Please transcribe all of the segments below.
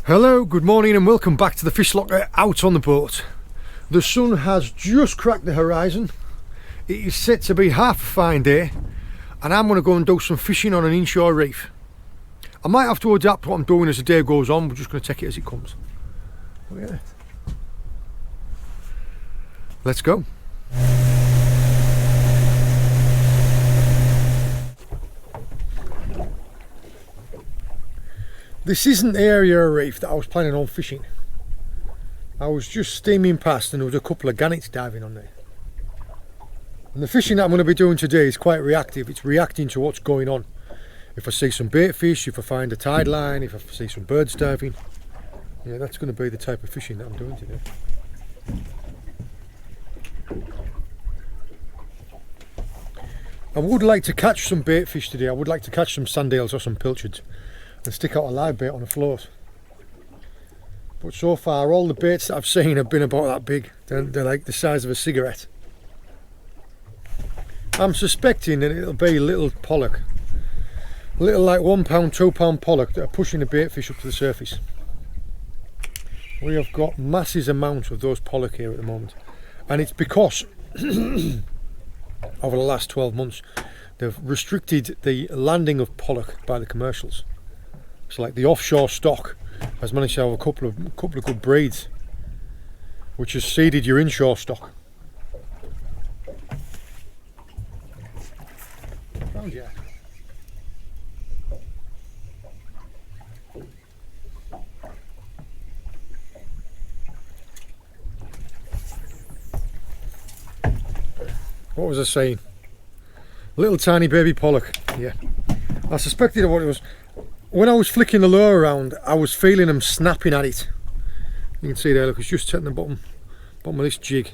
Hello, good morning and welcome back to the fish locker out on the boat. The sun has just cracked the horizon. It is set to be half a fine day and I'm going to go and do some fishing on an inshore reef. I might have to adapt what I'm doing as the day goes on. We're just going to take it as it comes. Look at it. Let's go. This isn't the area of reef that I was planning on fishing. I was just steaming past and there was a couple of gannets diving on there. And the fishing that I'm going to be doing today is quite reactive. It's reacting to what's going on. If I see some bait fish, if I find a tide line, if I see some birds diving. Yeah, that's going to be the type of fishing that I'm doing today. I would like to catch some bait fish today. I would like to catch some sandales or some pilchards and stick out a live bait on a float. But so far all the baits that I've seen have been about that big. They're like the size of a cigarette. I'm suspecting that it'll be little pollock. Little like £1, £2 pollock that are pushing the bait fish up to the surface. We have got massive amounts of those pollock here at the moment. And it's because over the last 12 months they've restricted the landing of pollock by the commercials. So like the offshore stock has managed to have a couple of good breeds, which has seeded your inshore stock. Found you. What was I saying? Little tiny baby pollock. Yeah, I suspected what it was. When I was flicking the lure around, I was feeling them snapping at it. You can see there, look, it's just hitting the bottom of this jig.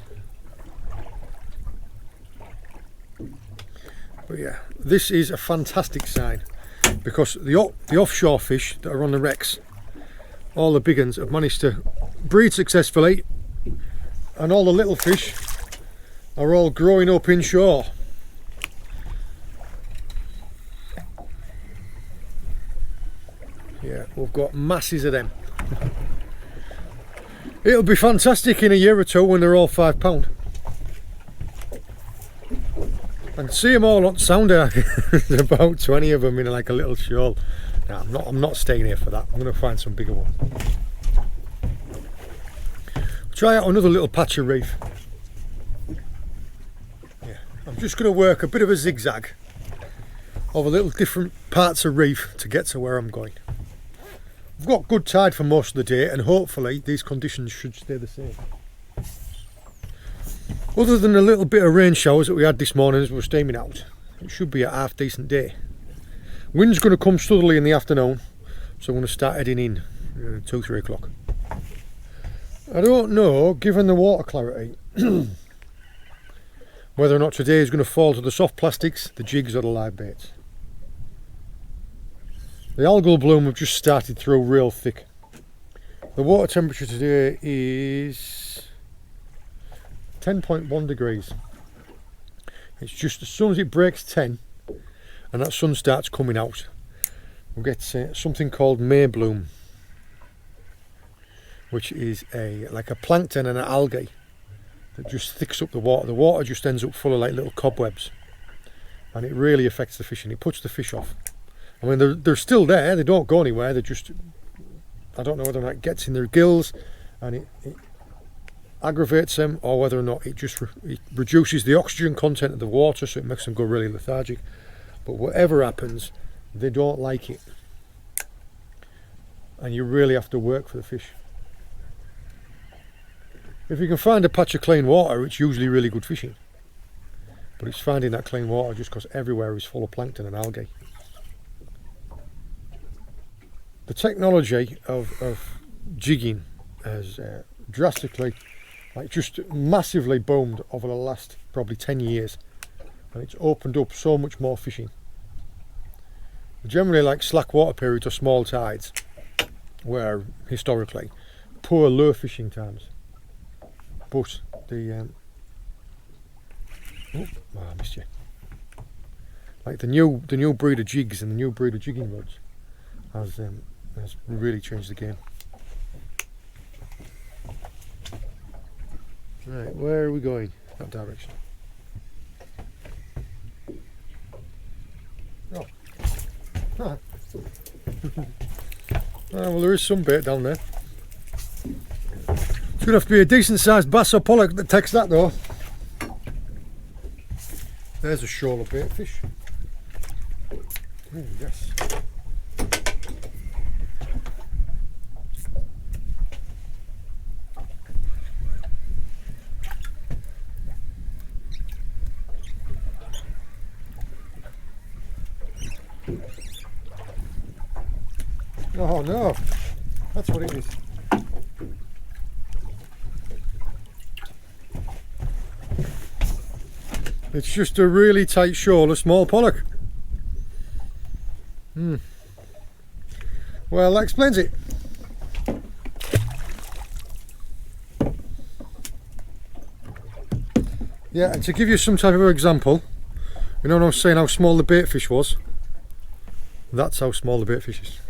But yeah, this is a fantastic sign because the offshore fish that are on the wrecks, all the big ones, have managed to breed successfully, and all the little fish are all growing up inshore. Yeah, we've got masses of them. It'll be fantastic in a year or two when they're all £5. And see them all on sounder. There's about 20 of them in like a little shoal. No, I'm not staying here for that. I'm going to find some bigger ones. Try out another little patch of reef. Yeah, I'm just going to work a bit of a zigzag over little different parts of reef to get to where I'm going. We've got good tide for most of the day and hopefully these conditions should stay the same. Other than a little bit of rain showers that we had this morning as we were steaming out, it should be a half decent day. Wind's going to come southerly in the afternoon, so I'm going to start heading in 2-3 o'clock. I don't know, given the water clarity, whether or not today is going to fall to the soft plastics, the jigs or the live baits. The algal bloom have just started through real thick. The water temperature today is 10.1 degrees. It's just as soon as it breaks 10 and that sun starts coming out, we'll get something called May bloom, which is like a plankton and an algae that just thicks up the water. The water just ends up full of like little cobwebs and it really affects the fish and it puts the fish off. I mean, they're still there, they don't go anywhere, they're just, I don't know whether or not it gets in their gills and it aggravates them, or whether or not it just it reduces the oxygen content of the water, so it makes them go really lethargic. But whatever happens, they don't like it. And you really have to work for the fish. If you can find a patch of clean water, it's usually really good fishing. But it's finding that clean water just because everywhere is full of plankton and algae. The technology of jigging has drastically, like just massively boomed over the last probably 10 years, and it's opened up so much more fishing. Generally like slack water periods or small tides were historically poor lure fishing times, but the I missed you. Like the new breed of jigs and the new breed of jigging rods has really changed the game. Right, where are we going? That direction. Oh. Ah. Well, there is some bait down there. It's going to have to be a decent sized bass or pollock that takes that though. There's a shoal of bait fish. Oh, yes. Oh no, that's what it is. It's just a really tight shoal of small pollock. Well, that explains it. Yeah, and to give you some type of example, you know when I was saying how small the bait fish was? That's how small the bait fish is.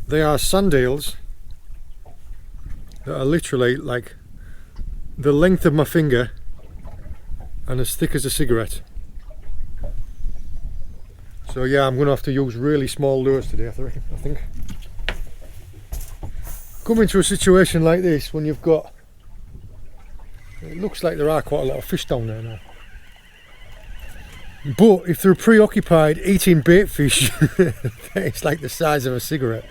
They are sand eels that are literally like the length of my finger and as thick as a cigarette. So yeah, I'm going to have to use really small lures today, I think. Coming to a situation like this when you've got, it looks like there are quite a lot of fish down there now. But if they're preoccupied eating bait fish, it's like the size of a cigarette.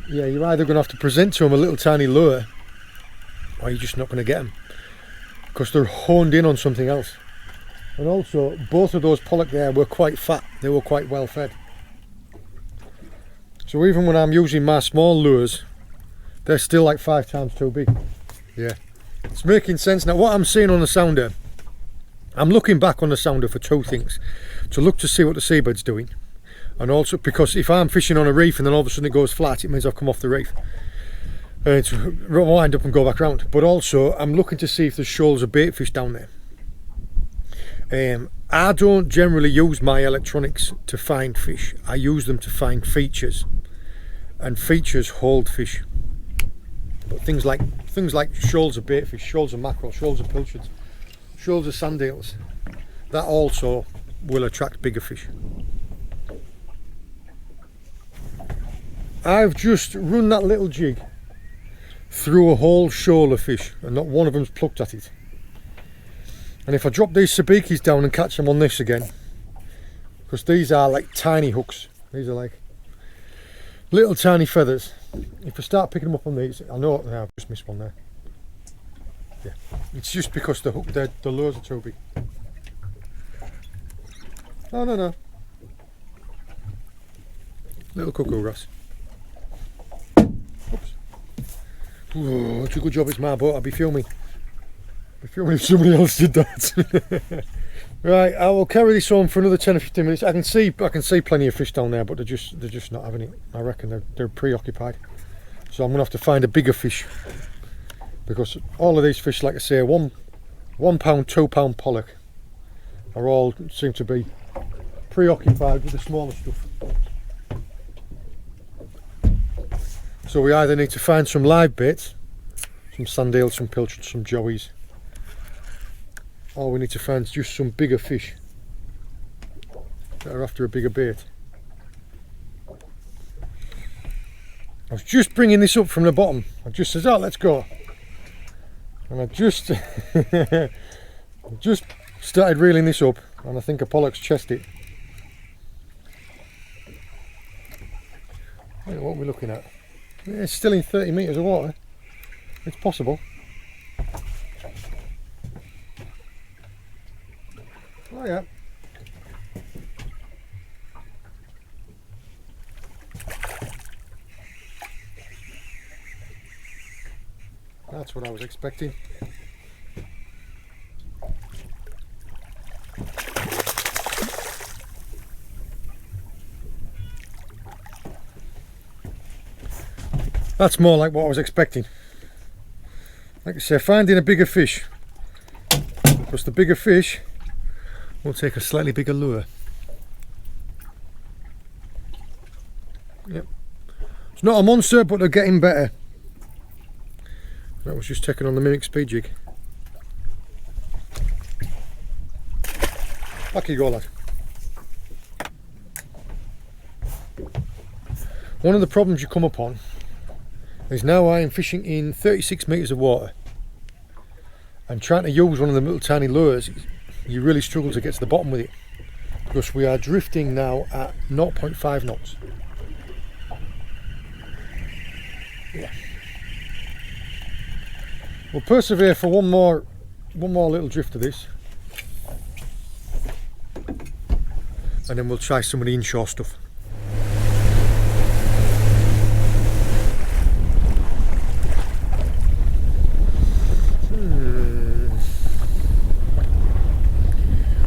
Yeah, you're either going to have to present to them a little tiny lure, or you're just not going to get them, because they're honed in on something else. And also, both of those pollock there were quite fat, they were quite well fed. So even when I'm using my small lures, they're still like 5 times too big. Yeah, it's making sense now. What I'm seeing on the sounder, I'm looking back on the sounder for 2 things. To look to see what the seabed's doing, and also because if I'm fishing on a reef and then all of a sudden it goes flat, it means I've come off the reef. And it's wind up and go back round. But also I'm looking to see if there's shoals of bait fish down there. I don't generally use my electronics to find fish. I use them to find features, and features hold fish. But things like shoals of bait fish, shoals of mackerel, shoals of pilchards, shoals of sand eels, that also will attract bigger fish. I've just run that little jig through a whole shoal of fish and not one of them's plucked at it. And if I drop these sabikis down and catch them on this again, because these are like tiny hooks, these are like little tiny feathers. If I start picking them up on these, I know I've just missed one there. Yeah, it's just because the hook, the lures are too big. No. Little cuckoo wrasse. Oops. Oh, it's a good job it's my boat. I'd be filming. If somebody else did that. Right, I will carry this on for another 10 or 15 minutes. I can see plenty of fish down there, but they're just not having it. I reckon they're preoccupied. So I'm gonna have to find a bigger fish, because all of these fish, like I say, one pound, 2 pound pollock, are all seem to be preoccupied with the smaller stuff. So we either need to find some live baits, some sand eels, some pilchards, some joeys, or we need to find just some bigger fish that are after a bigger bait. I was just bringing this up from the bottom. I just said, oh, let's go. And I just just started reeling this up, and I think a pollock's chest it. What are we looking at? Yeah, it's still in 30 metres of water. It's possible. Oh yeah. That's what I was expecting. That's more like what I was expecting. Like I say, finding a bigger fish, because the bigger fish will take a slightly bigger lure. Yep. It's not a monster, but they're getting better. That was just taking on the mimic speed jig. Back you go, lad. One of the problems you come upon is now I am fishing in 36 metres of water and trying to use one of the little tiny lures, you really struggle to get to the bottom with it because we are drifting now at 0.5 knots. Yeah. We'll persevere for one more little drift of this, and then we'll try some of the inshore stuff.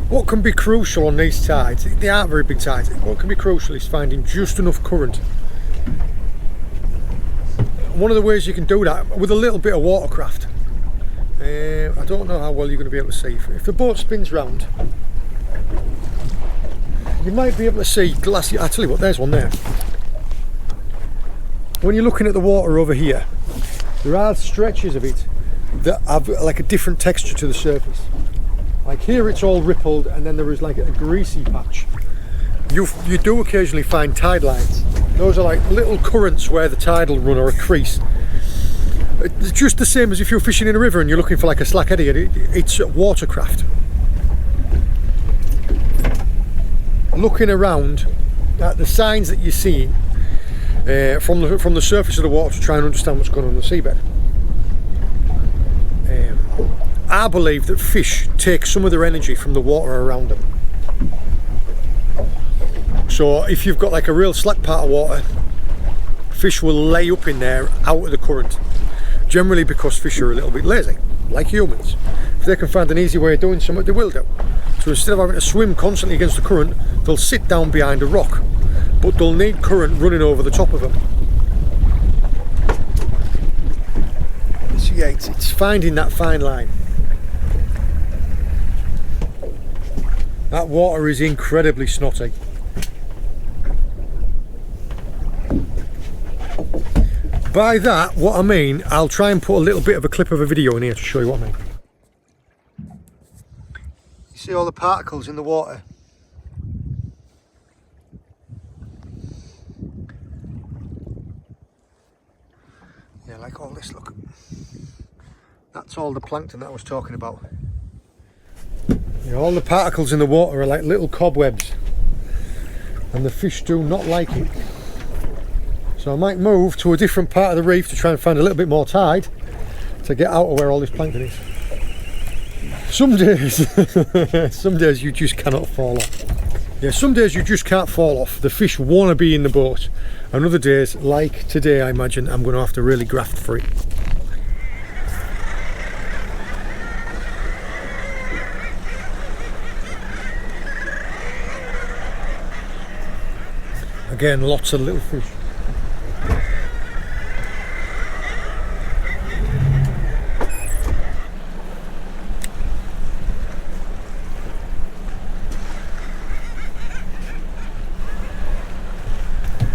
What can be crucial on these tides, they aren't very big tides, what can be crucial is finding just enough current. One of the ways you can do that with a little bit of watercraft, I don't know how well you're going to be able to see. If the boat spins round, you might be able to see glassy. I tell you what, there's one there. When you're looking at the water over here, there are stretches of it that have like a different texture to the surface. Like here it's all rippled and then there is like a greasy patch. You do occasionally find tide lines. Those are like little currents where the tide will run or a crease. It's just the same as if you're fishing in a river and you're looking for like a slack eddy. It's watercraft. Looking around at the signs that you're seeing from the surface of the water to try and understand what's going on the seabed. I believe that fish take some of their energy from the water around them. So if you've got like a real slack part of water, fish will lay up in there out of the current. Generally because fish are a little bit lazy, like humans. If they can find an easy way of doing something, they will do. So instead of having to swim constantly against the current, they'll sit down behind a rock, but they'll need current running over the top of them. So yeah, it's finding that fine line. That water is incredibly snotty. By that, what I mean, I'll try and put a little bit of a clip of a video in here to show you what I mean. You see all the particles in the water? Yeah, like all this, look. That's all the plankton that I was talking about. You know, all the particles in the water are like little cobwebs and the fish do not like it. So I might move to a different part of the reef to try and find a little bit more tide to get out of where all this plankton is. Some days you just cannot fall off. Yeah, some days you just can't fall off. The fish want to be in the boat. And other days, like today, I imagine I'm going to have to really graft for it. Again, lots of little fish.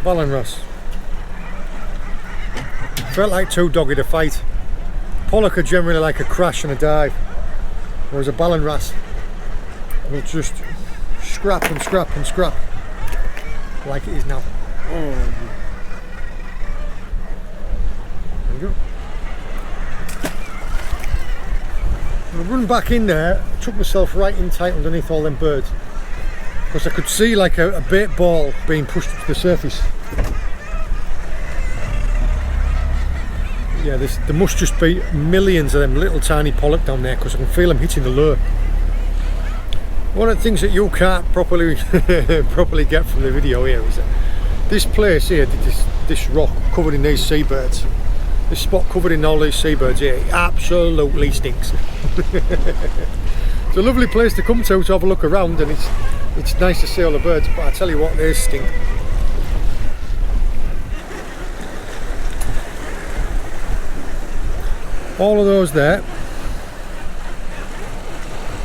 Ballan wrasse. Felt like too dogged a fight. Pollock are generally like a crash and a dive, whereas a ballan wrasse will just scrap and scrap and scrap. Like it is now. Oh. There you go. I run back in there, took myself right in tight underneath all them birds because I could see like a bait ball being pushed up to the surface. Yeah, there must just be millions of them little tiny pollock down there because I can feel them hitting the lure. One of the things that you can't properly get from the video here is that this place here, this rock covered in these seabirds, this spot covered in all these seabirds here, it absolutely stinks. It's a lovely place to come to have a look around, and it's nice to see all the birds, but I tell you what, they stink. All of those there,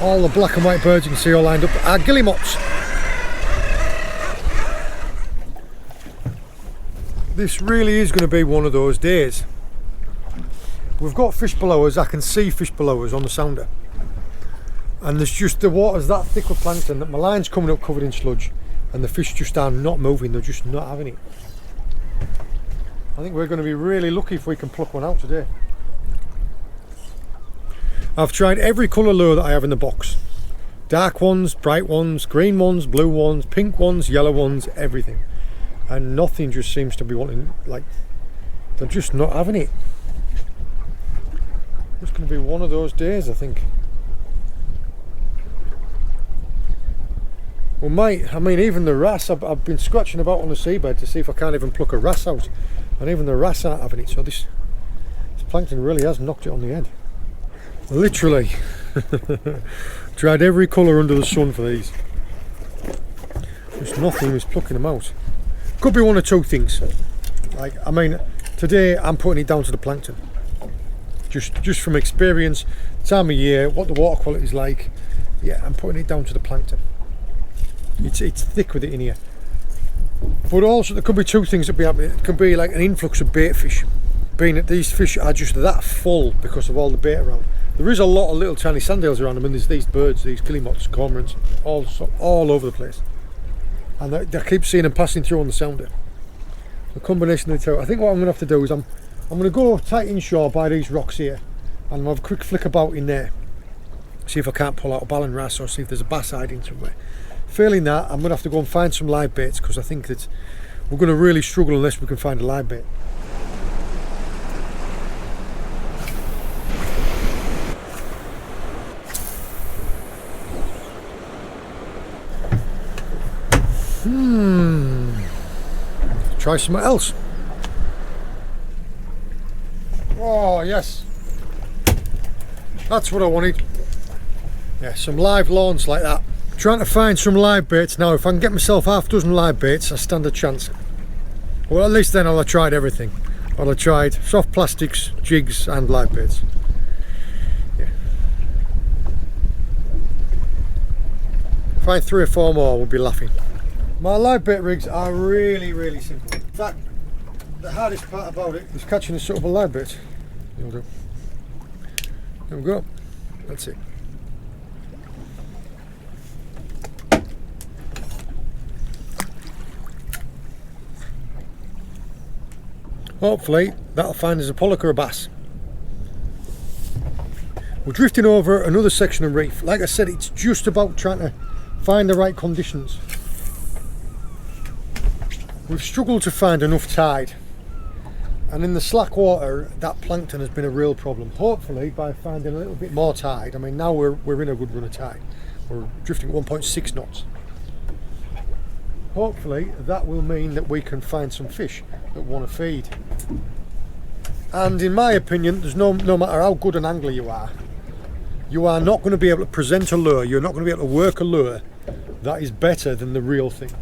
all the black and white birds you can see all lined up are guillemots. This really is going to be one of those days we've got fish below us. I can see fish below us on the sounder, and there's just, the water's that thick with plankton that my line's coming up covered in sludge, and the fish just are not moving. They're just not having it. I think we're going to be really lucky if we can pluck one out today. I've tried every colour lure that I have in the box. Dark ones, bright ones, green ones, blue ones, pink ones, yellow ones, everything. And nothing just seems to be wanting, like, they're just not having it. It's going to be one of those days, I think. Well, mate, I mean, even the wrasse, I've been scratching about on the seabed to see if I can't even pluck a wrasse out. And even the wrasse aren't having it, so this plankton really has knocked it on the head. Literally. Tried every colour under the sun for these. Just nothing is plucking them out. Could be one or two things. Like, I mean, today I'm putting it down to the plankton. Just from experience, time of year, what the water quality is like. Yeah, I'm putting it down to the plankton. It's thick with it in here. But also there could be two things that be happening. It could be like an influx of bait fish, being that these fish are just that full because of all the bait around. There is a lot of little tiny sandales around them, and there's these birds, these guillemots, cormorants, all over the place. And I keep seeing them passing through on the sounder. The combination of the two. I think what I'm going to have to do is I'm going to go tight inshore by these rocks here, and I'll have a quick flick about in there, see if I can't pull out a ballon wrasse or see if there's a bass hiding somewhere. Failing that, I'm going to have to go and find some live baits, because I think that we're going to really struggle unless we can find a live bait. Try something else. Oh yes, that's what I wanted. Yeah, some live lawns like that. Trying to find some live baits now. If I can get myself half a dozen live baits, I stand a chance. Well, at least then I'll have tried everything. I'll have tried soft plastics, jigs and live baits. Yeah. Find 3 or 4 more, we'll be laughing. My live bait rigs are really simple. In fact, the hardest part about it is catching a sort of a live bait. There we go. There we go. That's it. Hopefully that'll find us a pollock or a bass. We're drifting over another section of reef. Like I said, it's just about trying to find the right conditions. We've struggled to find enough tide, and in the slack water that plankton has been a real problem. Hopefully by finding a little bit more tide, I mean now we're in a good run of tide. We're drifting at 1.6 knots. Hopefully that will mean that we can find some fish that want to feed. And in my opinion, there's no matter how good an angler you are not going to be able to present a lure, you're not going to be able to work a lure that is better than the real thing.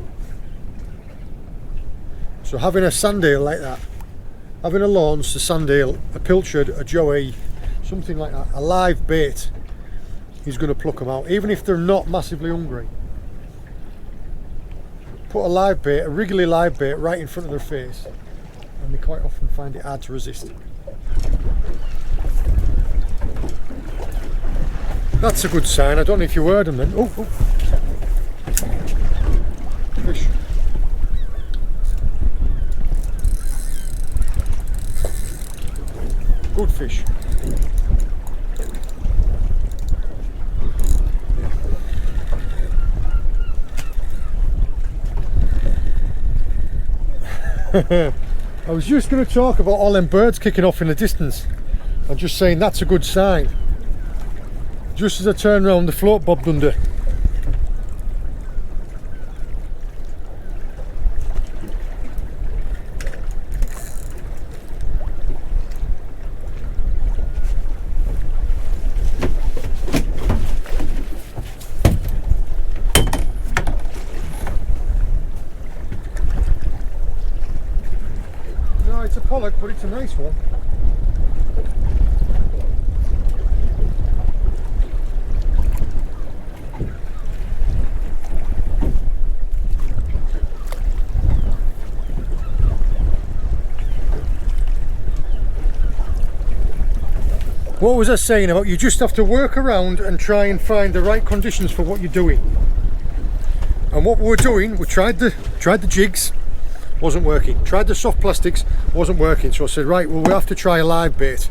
So having a sandale like that, having a launce, a sandale, a pilchard, a joey, something like that, a live bait is going to pluck them out, even if they're not massively hungry. Put a live bait, a wriggly live bait right in front of their face, and they quite often find it hard to resist. That's a good sign. I don't know if you heard them then. Oh. Fish. Good fish. I was just going to talk about all them birds kicking off in the distance. I'm just saying that's a good sign. Just as I turned around, the float bobbed under. No, it's a pollock, but it's a nice one. what was I saying about you just have to work around and try and find the right conditions for what you're doing. And what we were doing, we tried the jigs, wasn't working. Tried the soft plastics, wasn't working. So I said, right, well, we have to try a live bait.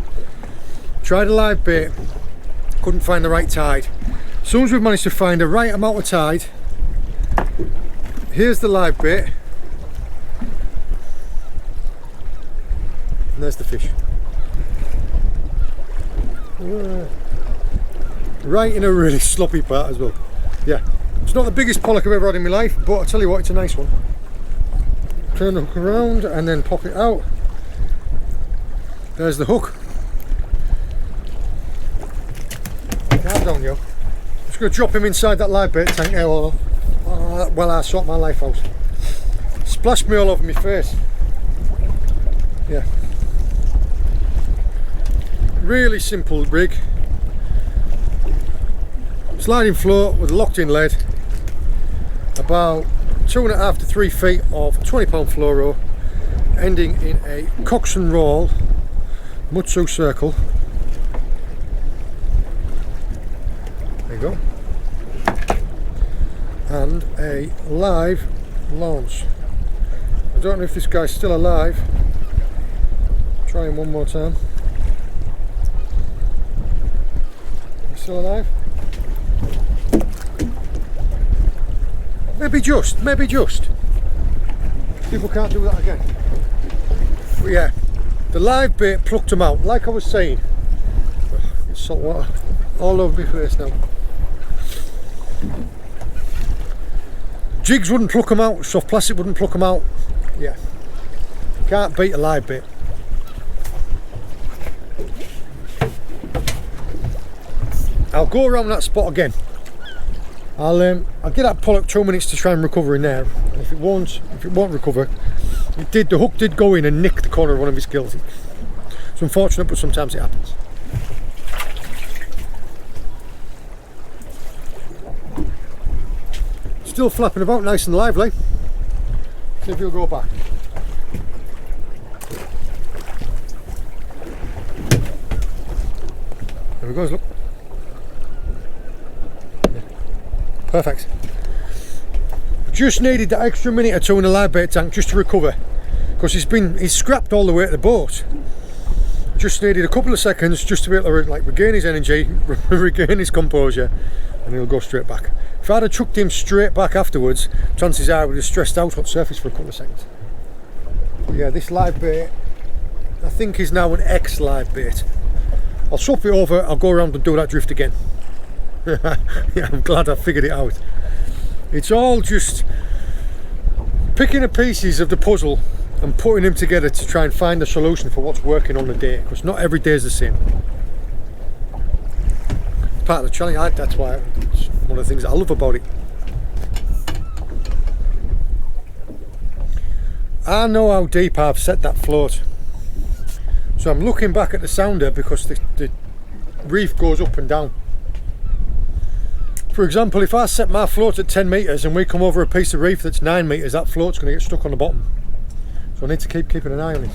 Tried a live bait, couldn't find the right tide. As soon as we've managed to find the right amount of tide, here's the live bait, and there's the fish. Right in a really sloppy part as well. Yeah, it's not the biggest pollock I've ever had in my life, but I tell you what, it's a nice one. Turn the hook around and then pop it out. There's the hook. Calm down, yo. Just going to drop him inside that live bait tank here while I sort my life out. Splashed me all over my face. Yeah. Really simple rig. Sliding float with a locked in lead. About 2.5 to 3 feet of 20-pound fluoro, ending in a coxswain roll Mutsu circle. There you go. And a live launch. I don't know if this guy's still alive. Try him one more time. He's still alive? Maybe just. People can't do that again. But yeah, the live bait plucked them out. Like I was saying, salt water all over my face now. Jigs wouldn't pluck them out, soft plastic wouldn't pluck them out. Yeah, can't beat a live bait. I'll go around that spot again. I'll give that pollock 2 minutes to try and recover in there. And if it won't recover, the hook did go in and nick the corner of one of his gills. It's unfortunate, but sometimes it happens. Still flapping about, nice and lively. See if he'll go back. There he goes, look. Perfect. Just needed that extra minute or two in the live bait tank just to recover, because he's scrapped all the way to the boat. Just needed a couple of seconds just to be able to regain his energy, regain his composure, and he'll go straight back. If I'd have chucked him straight back afterwards, chances are I would have stressed out on surface for a couple of seconds. But yeah, this live bait I think is now an X live bait. I'll swap it over, I'll go around and do that drift again. Yeah, I'm glad I figured it out. It's all just picking the pieces of the puzzle and putting them together to try and find a solution for what's working on the day, because not every day is the same. It's part of the challenge. That's why it's one of the things that I love about it. I know how deep I've set that float, so I'm looking back at the sounder because the reef goes up and down. For example, if I set my float at 10 metres and we come over a piece of reef that's 9 metres, that float's going to get stuck on the bottom. So I need to keep keeping an eye on it.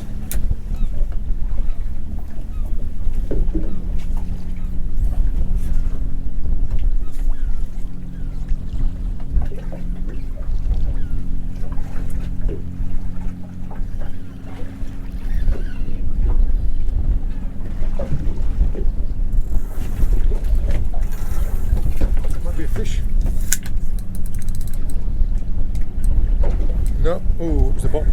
Fish. No, oh, it was the bottom.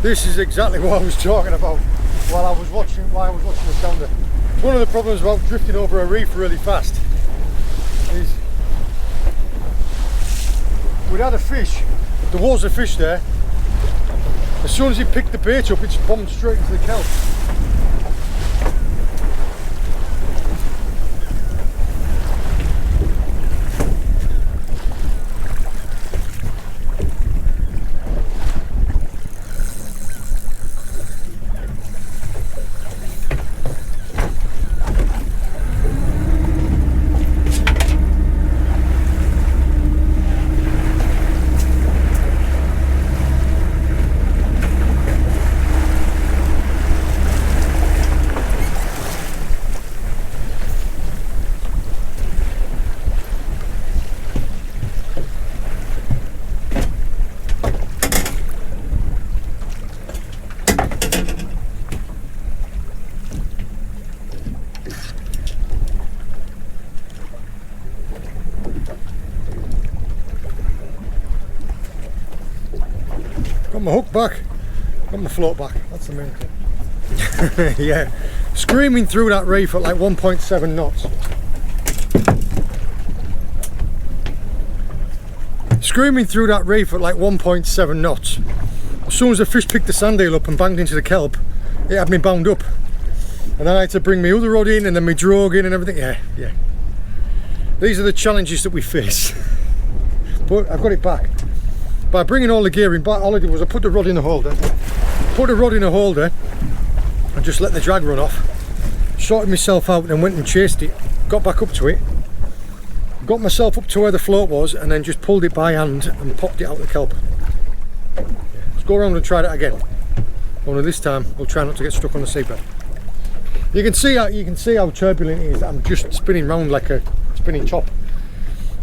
This is exactly what I was talking about while I was watching the sounder. One of the problems about drifting over a reef really fast is we'd had a fish, there was a fish there. As soon as he picked the bait up, it just bombed straight into the kelp. Got my hook back, got my float back, that's the main thing. Yeah, screaming through that reef at like 1.7 knots. Screaming through that reef at like 1.7 knots. As soon as the fish picked the sand eel up and banged into the kelp, it had me bound up. And then I had to bring my other rod in and then my drogue in and everything. Yeah. These are the challenges that we face. But I've got it back. By bringing all the gear in, all I did was I put the rod in the holder, and just let the drag run off. Sorted myself out and went and chased it, got back up to it, got myself up to where the float was, and then just pulled it by hand and popped it out the kelp. Let's go around and try that again. Only this time we'll try not to get stuck on the seabed. You can see how turbulent it is. I'm just spinning round like a spinning top,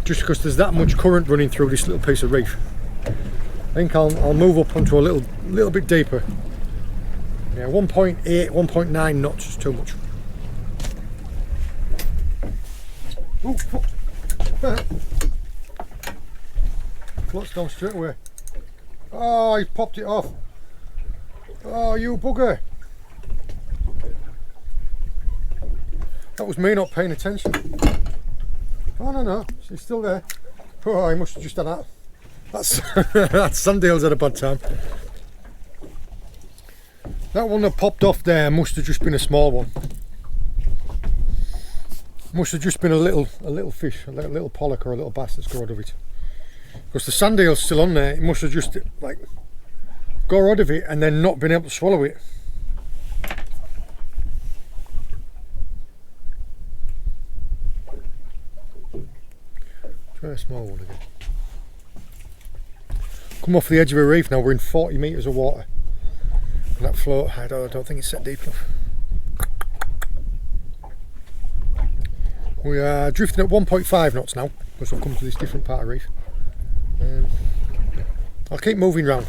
just because there's that much current running through this little piece of reef. I think I'll move up onto a little bit deeper. Yeah, 1.8, 1.9 knots is too much. Ooh, float's down straight away. Oh, he's popped it off. Oh, you bugger. That was me not paying attention. Oh, no, she's still there. Oh, he must have just done that. That sand eel's had a bad time. That one that popped off there must have just been a small one. Must have just been a little fish, a little pollock or a little bass that's got rid of it. Because the sand eel's still on there, it must have just like got rid of it and then not been able to swallow it. Try a small one again. Come off the edge of a reef now, we're in 40 metres of water. And that float, I don't think it's set deep enough. We are drifting at 1.5 knots now, because we've come to this different part of reef. I'll keep moving round.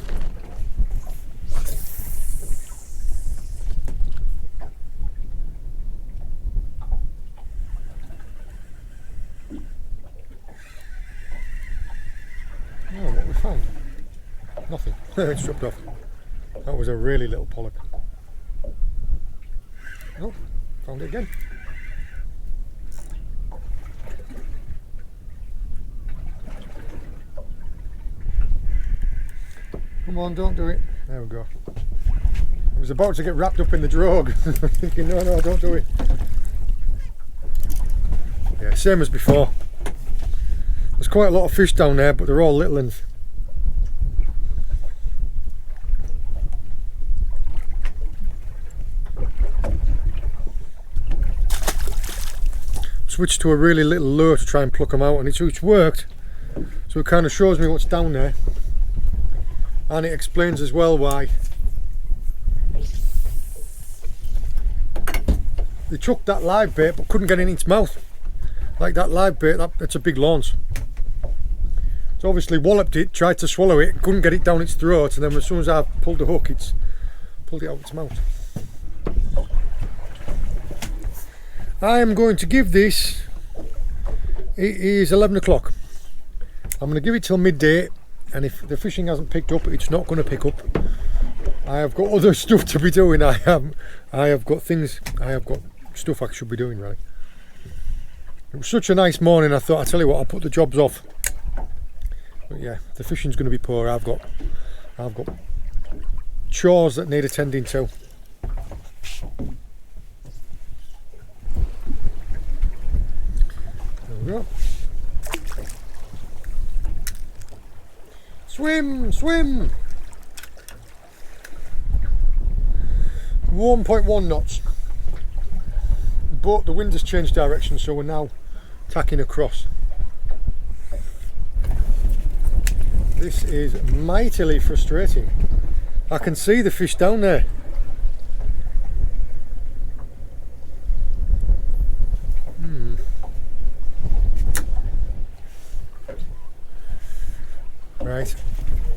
Oh, what we found? Nothing. It's dropped off. That was a really little pollock. Oh, found it again. Come on, don't do it. There we go. I was about to get wrapped up in the drogue. Thinking, no, don't do it. Yeah, same as before. There's quite a lot of fish down there, but they're all little ones. Switched to a really little lure to try and pluck them out, and it's worked. So it kind of shows me what's down there, and it explains as well why they chucked that live bait but couldn't get it in its mouth. Like that live bait, that's a big launce. So obviously walloped it, tried to swallow it, couldn't get it down its throat, and then as soon as I pulled the hook, it's pulled it out of its mouth. I am going to give this, it is 11 o'clock. I'm going to give it till midday, and if the fishing hasn't picked up, it's not going to pick up. I have got other stuff to be doing. I have got stuff I should be doing, really. It was such a nice morning, I thought, I'll tell you what, I'll put the jobs off. But yeah, the fishing's going to be poor. I've got chores that need attending to. There we go. Swim, swim! 1.1 knots. But the wind has changed direction, so we're now tacking across. This is mightily frustrating. I can see the fish down there. Right,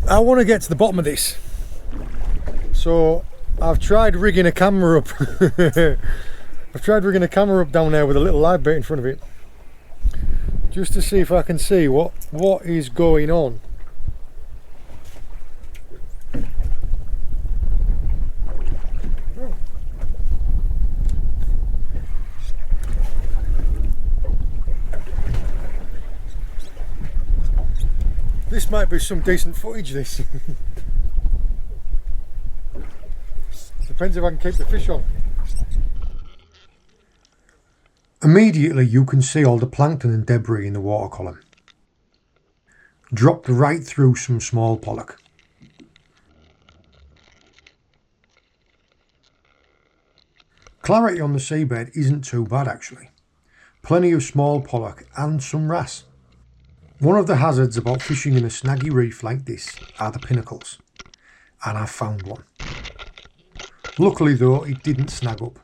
I want to get to the bottom of this. So I've tried rigging a camera up. I've tried rigging a camera up down there with a little live bait in front of it, just to see if I can see what is going on. This might be some decent footage, this. Depends if I can keep the fish on. Immediately you can see all the plankton and debris in the water column. Dropped right through some small pollock. Clarity on the seabed isn't too bad actually. Plenty of small pollock and some wrasse. One of the hazards about fishing in a snaggy reef like this are the pinnacles, and I found one. Luckily though, it didn't snag up.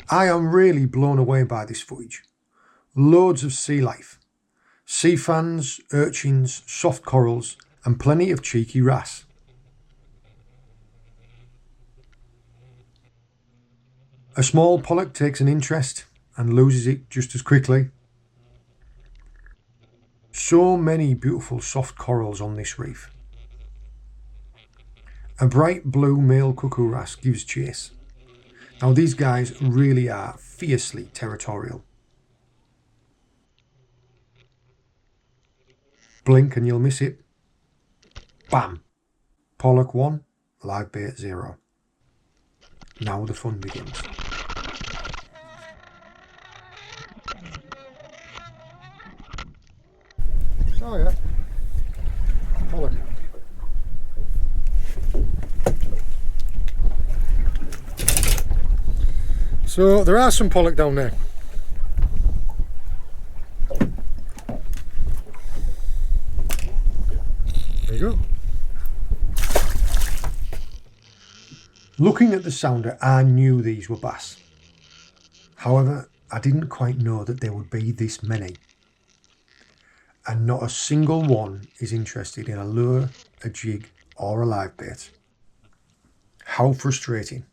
I am really blown away by this footage. Loads of sea life. Sea fans, urchins, soft corals, and plenty of cheeky wrasse. A small pollock takes an interest and loses it just as quickly. So many beautiful soft corals on this reef. A bright blue male cuckoo wrasse gives chase. Now these guys really are fiercely territorial. Blink and you'll miss it. Bam! Pollock 1, live bait 0. Now the fun begins. Oh yeah, pollock. So there are some pollock down there. There you go. Looking at the sounder, I knew these were bass. However, I didn't quite know that there would be this many. And not a single one is interested in a lure, a jig or a live bait. How frustrating.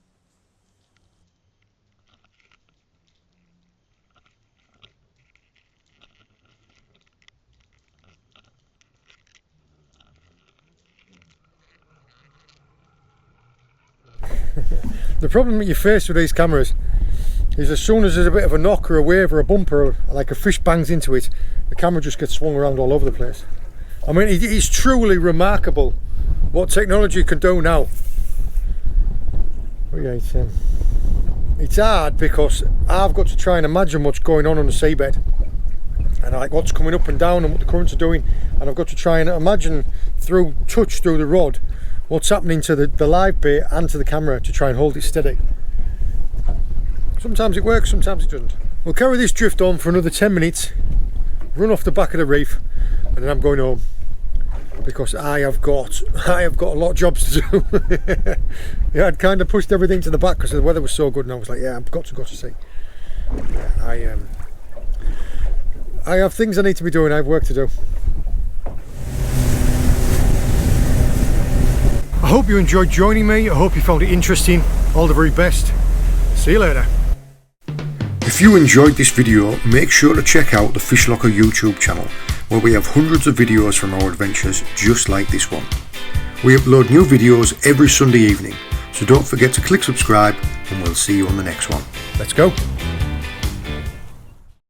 The problem that you face with these cameras is as soon as there's a bit of a knock or a wave or a bumper, or like a fish bangs into it, the camera just gets swung around all over the place. I mean, it is truly remarkable what technology can do now. But yeah, it's hard because I've got to try and imagine what's going on the seabed, and like what's coming up and down and what the currents are doing, and I've got to try and imagine through the rod what's happening to the live bait and to the camera to try and hold it steady. Sometimes it works, sometimes it doesn't. We'll carry this drift on for another 10 minutes, run off the back of the reef, and then I'm going home because I have got a lot of jobs to do. Yeah, I'd kind of pushed everything to the back because the weather was so good, and I was like, yeah, I've got to see. Yeah, I have things I need to be doing. I have work to do. I hope you enjoyed joining me. I hope you found it interesting. All the very best. See you later. If you enjoyed this video, make sure to check out the Fish Locker YouTube channel, where we have hundreds of videos from our adventures just like this one. We upload new videos every Sunday evening, so don't forget to click subscribe and we'll see you on the next one. Let's go.